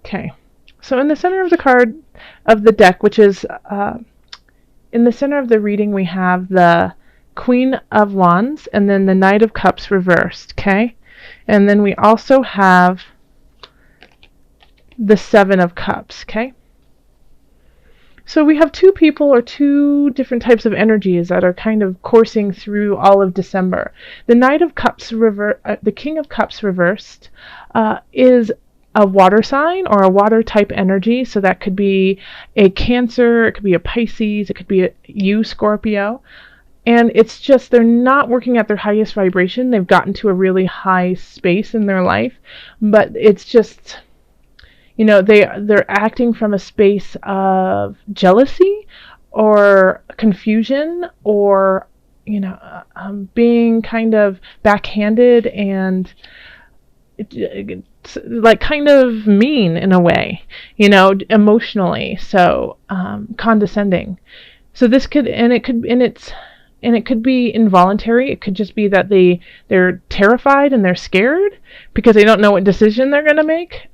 Okay. So in the center of the card of the deck, which is in the center of the reading, we have the Queen of Wands and then the Knight of Cups reversed. Okay. And then we also have the Seven of Cups. Okay. So we have two people or two different types of energies that are kind of coursing through all of December. The Knight of Cups the King of Cups reversed is a water sign or a water type energy. So that could be a Cancer, it could be a Pisces, it could be you, Scorpio. And it's just they're not working at their highest vibration. They've gotten to a really high space in their life, but it's just, they're acting from a space of jealousy or confusion or being kind of backhanded and like kind of mean in a way, emotionally, so condescending. So this could it could be involuntary. It could just be that they're terrified and they're scared because they don't know what decision they're going to make.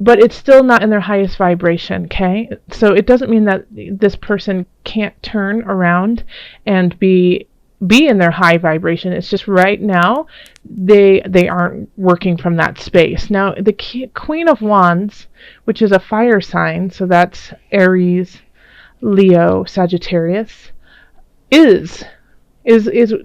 But it's still not in their highest vibration, okay? So it doesn't mean that this person can't turn around and be in their high vibration. It's just right now they aren't working from that space. Now, the Queen of Wands, which is a fire sign, so that's Aries, Leo, Sagittarius, is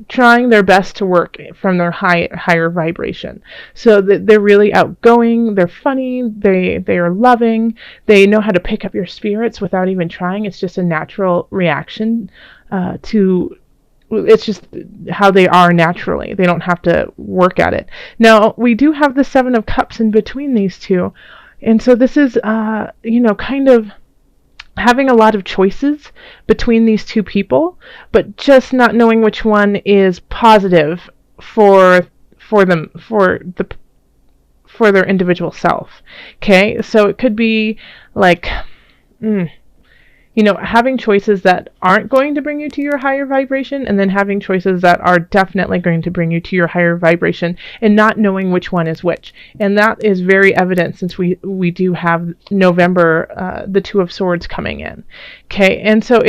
trying their best to work from their higher vibration. So they're really outgoing, they're funny, they are loving, they know how to pick up your spirits without even trying. It's just a natural reaction it's just how they are naturally. They don't have to work at it. Now, we do have the Seven of Cups in between these two. And so this is, kind of having a lot of choices between these two people, but just not knowing which one is positive for their individual self. Okay, so it could be like, having choices that aren't going to bring you to your higher vibration, and then having choices that are definitely going to bring you to your higher vibration, and not knowing which one is which. And that is very evident since we do have November, the Two of Swords coming in. Okay, and so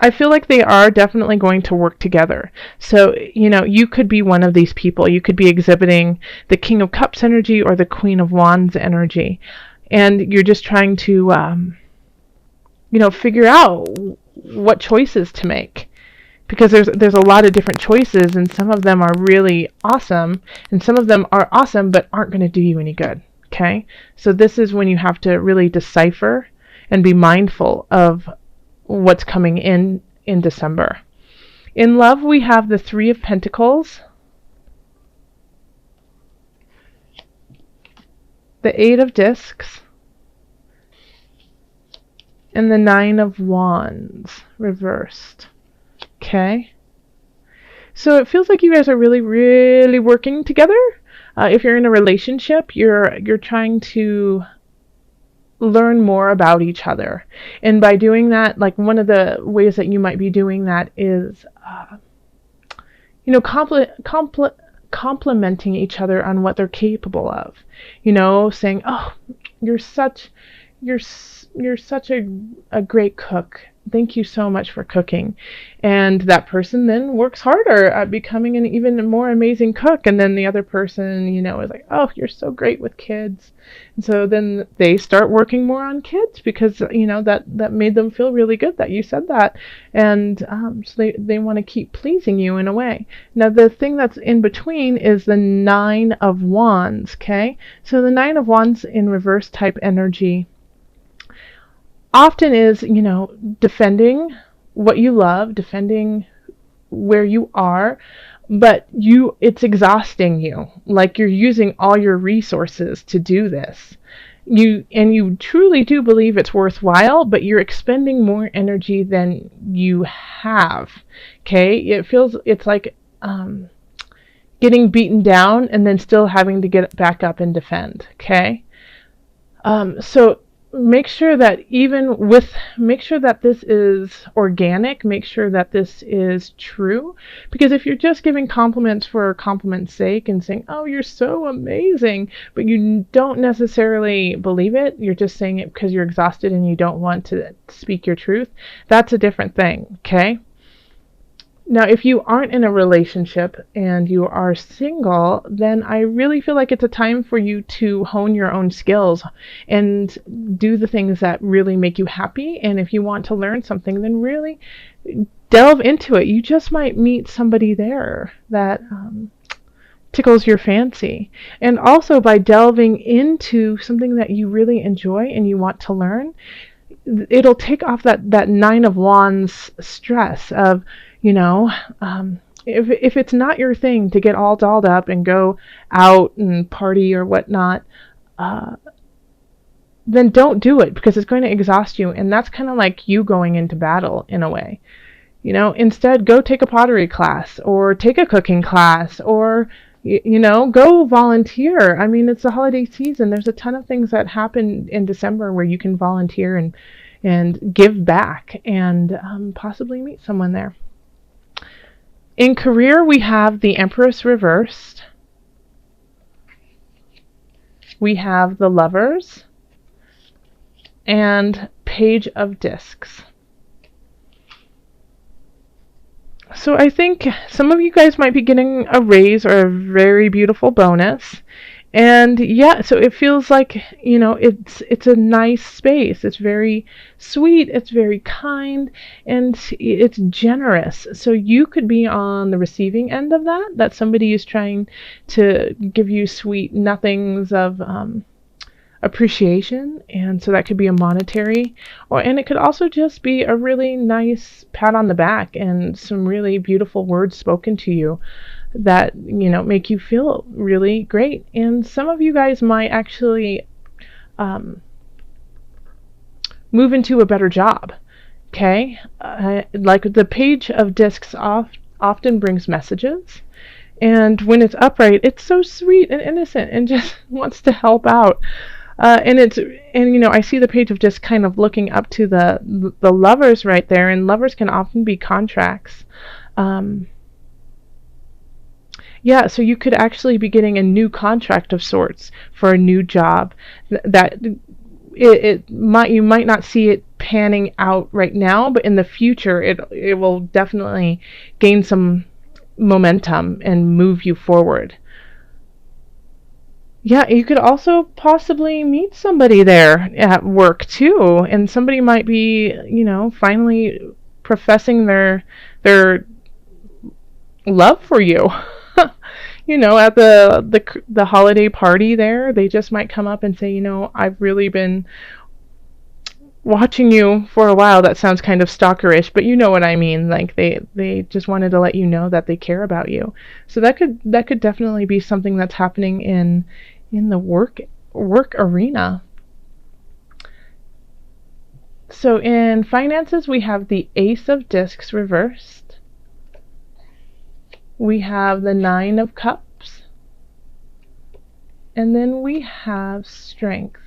I feel like they are definitely going to work together. So, you could be one of these people. You could be exhibiting the King of Cups energy or the Queen of Wands energy. And you're just trying to, figure out what choices to make, because there's a lot of different choices, and some of them are really awesome, and some of them are awesome but aren't going to do you any good. Okay, so this is when you have to really decipher and be mindful of what's coming in December. In love, we have the Three of Pentacles, the Eight of Discs, and the Nine of Wands reversed. Okay, so it feels like you guys are really, really working together. If you're in a relationship, you're trying to learn more about each other, and by doing that, like one of the ways that you might be doing that is, complimenting each other on what they're capable of. Saying, "Oh, you're such a great cook. Thank you so much for cooking." And that person then works harder at becoming an even more amazing cook. And then the other person, is like, "Oh, you're so great with kids." And so then they start working more on kids because, that made them feel really good that you said that. And so they want to keep pleasing you in a way. Now, the thing that's in between is the Nine of Wands, okay? So the Nine of Wands in reverse type energy often is, defending what you love, defending where you are, but it's exhausting you. Like you're using all your resources to do this. You truly do believe it's worthwhile, but you're expending more energy than you have. Okay? It's like getting beaten down and then still having to get back up and defend. Okay? So make sure that make sure that this is organic, make sure that this is true, because if you're just giving compliments for compliment's sake and saying, oh, you're so amazing, but you don't necessarily believe it, you're just saying it because you're exhausted and you don't want to speak your truth, that's a different thing, okay? Now, if you aren't in a relationship and you are single, then I really feel like it's a time for you to hone your own skills and do the things that really make you happy. And if you want to learn something, then really delve into it. You just might meet somebody there that tickles your fancy. And also, by delving into something that you really enjoy and you want to learn, it'll take off that Nine of Wands stress of, if it's not your thing to get all dolled up and go out and party or whatnot, then don't do it, because it's going to exhaust you. And that's kind of like you going into battle in a way. Instead, go take a pottery class or take a cooking class, or go volunteer. I mean, it's the holiday season. There's a ton of things that happen in December where you can volunteer and give back and possibly meet someone there. In career, we have the Empress reversed. We have the Lovers and Page of Discs. So I think some of you guys might be getting a raise or a very beautiful bonus. And yeah, so it feels like, it's a nice space. It's very sweet, it's very kind, and it's generous. So you could be on the receiving end of that somebody is trying to give you sweet nothings of appreciation, and so that could be a monetary, and it could also just be a really nice pat on the back and some really beautiful words spoken to you that make you feel really great. And some of you guys might actually move into a better job. Okay, like the Page of Discs often brings messages, and when it's upright, it's so sweet and innocent and just wants to help out. And I see the Page of Discs kind of looking up to the Lovers right there, and lovers can often be contracts. Yeah, so you could actually be getting a new contract of sorts for a new job that you might not see it panning out right now, but in the future it will definitely gain some momentum and move you forward. Yeah, you could also possibly meet somebody there at work too, and somebody might be, finally professing their love for you. At the holiday party there, they just might come up and say, I've really been watching you for a while. That sounds kind of stalkerish, but you know what I mean. Like they just wanted to let you know that they care about you. So that could definitely be something that's happening in the work arena. So in finances, we have the Ace of Discs reversed. We have the Nine of Cups. And then we have Strength.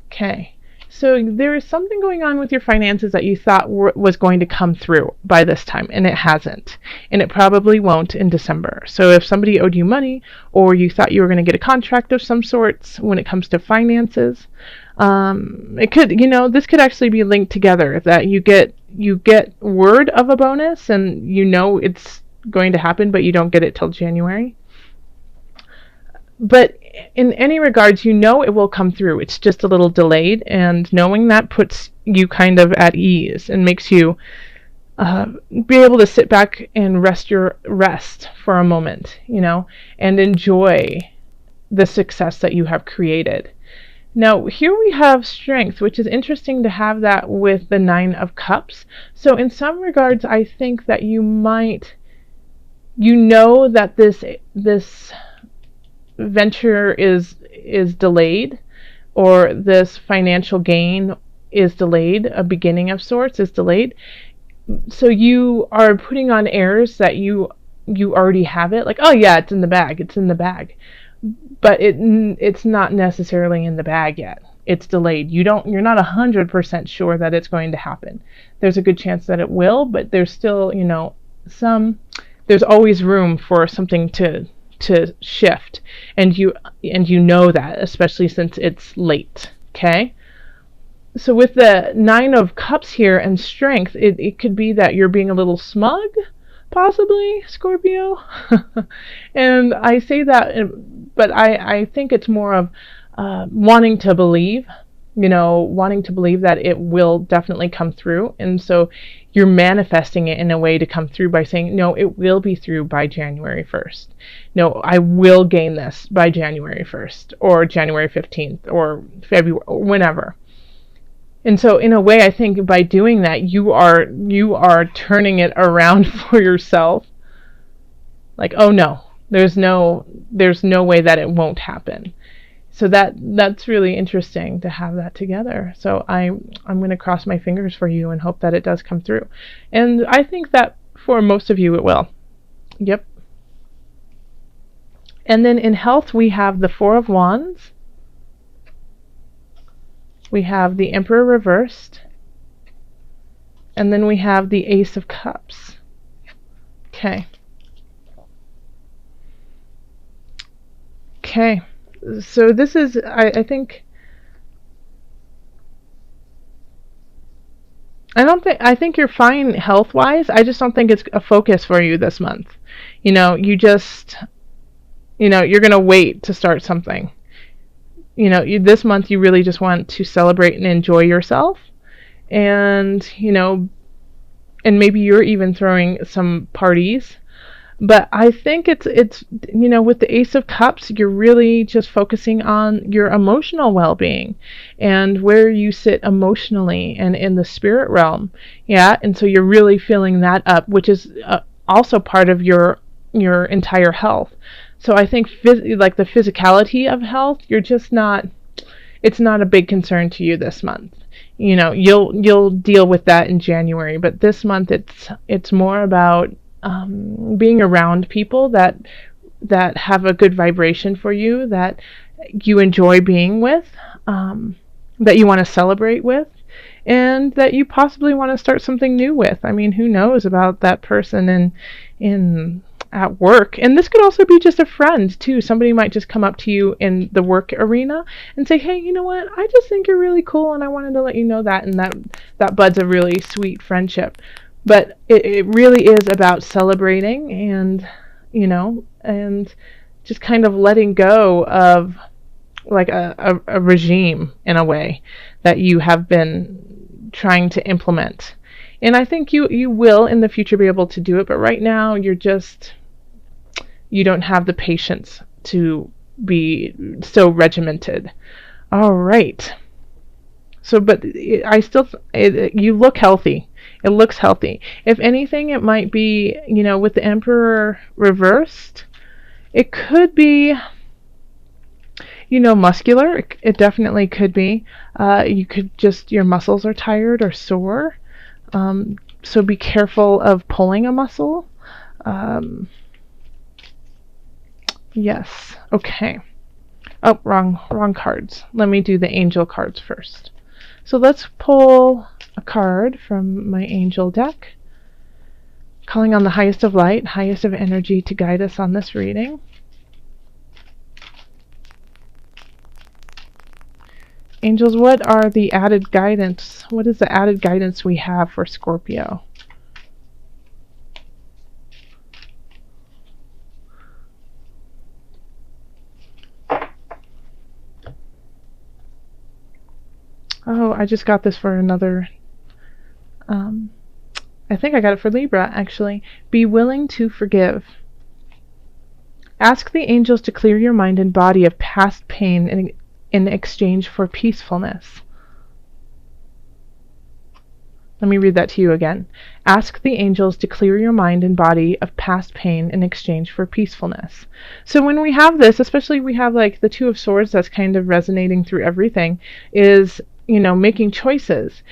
Okay, so there is something going on with your finances that you thought was going to come through by this time, and it hasn't. And it probably won't in December. So if somebody owed you money, or you thought you were going to get a contract of some sorts when it comes to finances, it could, this could actually be linked together, that you get word of a bonus and it's going to happen, but you don't get it till January. But in any regards, it will come through. It's just a little delayed, and knowing that puts you kind of at ease and makes you be able to sit back and rest for a moment, and enjoy the success that you have created. Now, here we have Strength, which is interesting to have that with the Nine of Cups. So in some regards, I think that you might, that this venture is delayed, or this financial gain is delayed, a beginning of sorts is delayed. So you are putting on airs that you already have it, like, oh yeah, it's in the bag. but it's not necessarily in the bag yet. It's delayed. You're not 100% sure that it's going to happen. There's a good chance that it will, but there's still, there's always room for something to shift, and you know that, especially since it's late. Okay? So with the 9 of Cups here and strength, it could be that you're being a little smug, possibly, Scorpio. And I say that, but I think it's more of wanting to believe, wanting to believe that it will definitely come through. And so you're manifesting it in a way to come through by saying, no, it will be through by January 1st. No, I will gain this by January 1st or January 15th or February, or whenever. And so in a way, I think by doing that, you are turning it around for yourself. Like, oh no, there's no way that it won't happen. So that's really interesting to have that together. So I'm going to cross my fingers for you and hope that it does come through. And I think that for most of you it will. Yep. And then in health, we have the 4 of Wands. We have the Emperor reversed. And then we have the Ace of Cups. Okay. Okay. So this is, I think, I think you're fine health-wise. I just don't think it's a focus for you this month. You're going to wait to start something. This month you really just want to celebrate and enjoy yourself. And, and maybe you're even throwing some parties. But I think it's with the Ace of Cups, you're really just focusing on your emotional well-being and where you sit emotionally and in the spirit realm. Yeah, and so you're really filling that up, which is also part of your entire health. So I think like the physicality of health, it's not a big concern to you this month. You'll deal with that in January, but this month it's more about being around people that have a good vibration for you, that you enjoy being with, that you want to celebrate with, and that you possibly want to start something new with. I mean, who knows about that person in at work. And this could also be just a friend too. Somebody might just come up to you in the work arena and say, hey, you know what, I just think you're really cool and I wanted to let you know that, and that buds a really sweet friendship. But it really is about celebrating and and just kind of letting go of like a regime in a way that you have been trying to implement. And I think you will in the future be able to do it, but right now you don't have the patience to be so regimented. All right. So, but you look healthy. It looks healthy. If anything, it might be, with the Emperor reversed, it could be, muscular. It definitely could be. You could your muscles are tired or sore. So be careful of pulling a muscle. Yes. Okay. Oh, wrong cards. Let me do the angel cards first. So let's pull a card from my angel deck. Calling on the highest of light, highest of energy to guide us on this reading. Angels, what are the added guidance? What is the added guidance we have for Scorpio? Oh, I just got this for another, I think I got it for Libra, actually. Be willing to forgive. Ask the angels to clear your mind and body of past pain in exchange for peacefulness. Let me read that to you again. Ask the angels to clear your mind and body of past pain in exchange for peacefulness. So when we have this, especially we have like the Two of Swords that's kind of resonating through everything, is, making choices.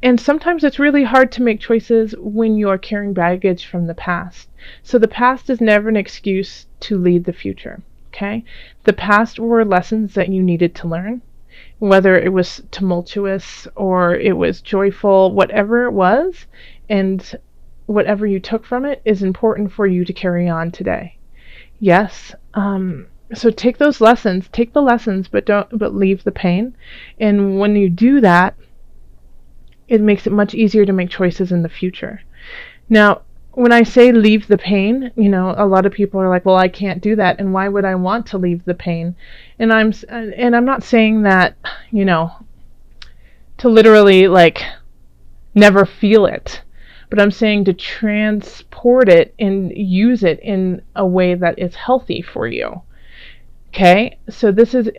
And sometimes it's really hard to make choices when you're carrying baggage from the past. So the past is never an excuse to lead the future. okay? The past were lessons that you needed to learn, whether it was tumultuous or it was joyful, whatever it was, and whatever you took from it is important for you to carry on today. Yes. So take those lessons, take the lessons, but leave the pain. And when you do that, it makes it much easier to make choices in the future. Now, when I say leave the pain, a lot of people are like, well, I can't do that, and why would I want to leave the pain? And I'm not saying that, to literally like never feel it, but I'm saying to transport it and use it in a way that is healthy for you. Okay, so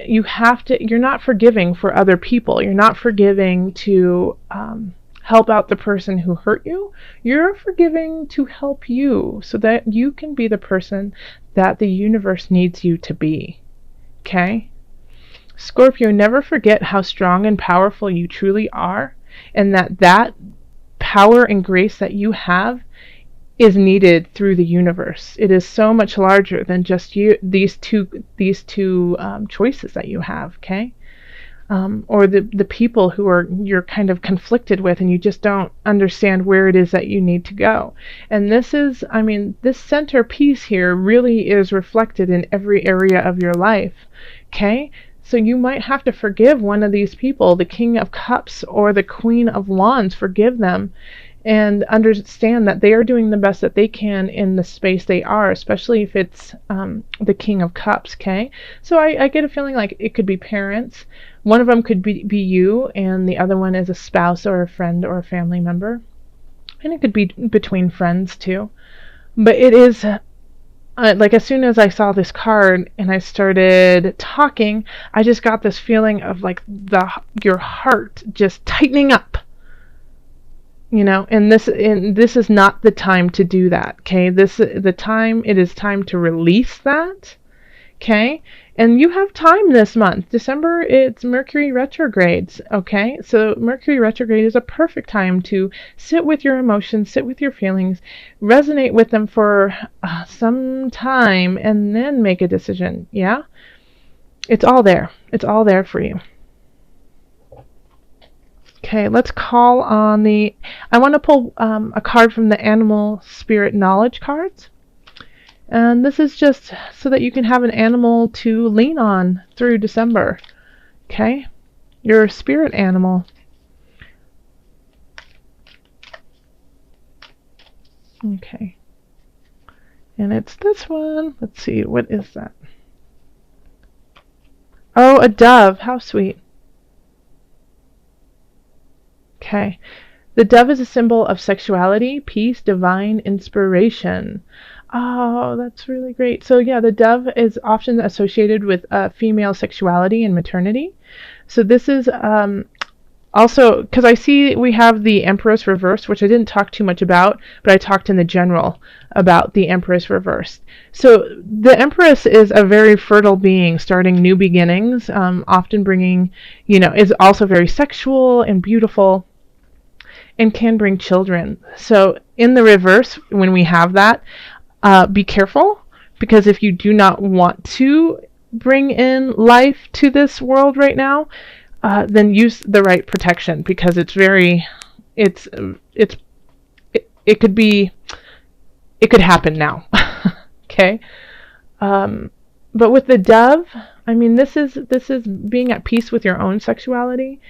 you're not forgiving for other people. You're not forgiving to help out the person who hurt you. You're forgiving to help you so that you can be the person that the universe needs you to be. Okay? Scorpio, never forget how strong and powerful you truly are, and that power and grace that you have is needed through the universe. It is so much larger than just these two choices that you have, okay? Or the people you're kind of conflicted with, and you just don't understand where it is that you need to go. And this centerpiece here really is reflected in every area of your life, okay? So you might have to forgive one of these people, the King of Cups or the Queen of Wands. Forgive them and understand that they are doing the best that they can in the space they are, especially if it's the King of Cups, okay? So I get a feeling like it could be parents. One of them could be you, and the other one is a spouse or a friend or a family member. And it could be between friends too. But it is, like as soon as I saw this card and I started talking, I just got this feeling of like your heart just tightening up. And this is not the time to do that, okay? It is time to release that, okay? And you have time this month. December, it's Mercury retrogrades, okay? So Mercury retrograde is a perfect time to sit with your emotions, sit with your feelings, resonate with them for some time, and then make a decision, yeah? It's all there. It's all there for you. Okay, let's call on I want to pull a card from the Animal Spirit Knowledge cards. And this is just so that you can have an animal to lean on through December. Okay, your spirit animal. Okay, and it's this one. Let's see, what is that? Oh, a dove. How sweet. Okay. The dove is a symbol of sexuality, peace, divine inspiration. Oh, that's really great. So yeah, the dove is often associated with female sexuality and maternity. So this is also, because I see we have the Empress reversed, which I didn't talk too much about, but I talked in the general about the Empress reversed. So the Empress is a very fertile being, starting new beginnings, often bringing, is also very sexual and beautiful, and can bring children. So in the reverse, when we have that, be careful, because if you do not want to bring in life to this world right now, then use the right protection, because it could happen now. Okay. But with the dove, this is being at peace with your own sexuality,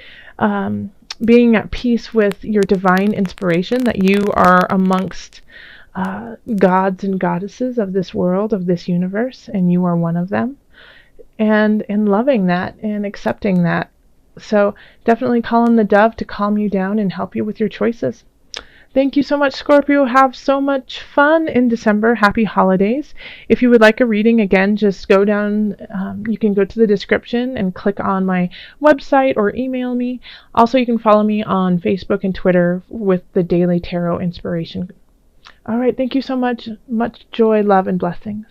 being at peace with your divine inspiration, that you are amongst gods and goddesses of this world, of this universe, and you are one of them, and loving that and accepting that. So definitely call on the dove to calm you down and help you with your choices. Thank you so much, Scorpio. Have so much fun in December. Happy holidays. If you would like a reading, again, just go down. You can go to the description and click on my website or email me. Also, you can follow me on Facebook and Twitter with the Daily Tarot Inspiration. All right. Thank you so much. Much joy, love, and blessings.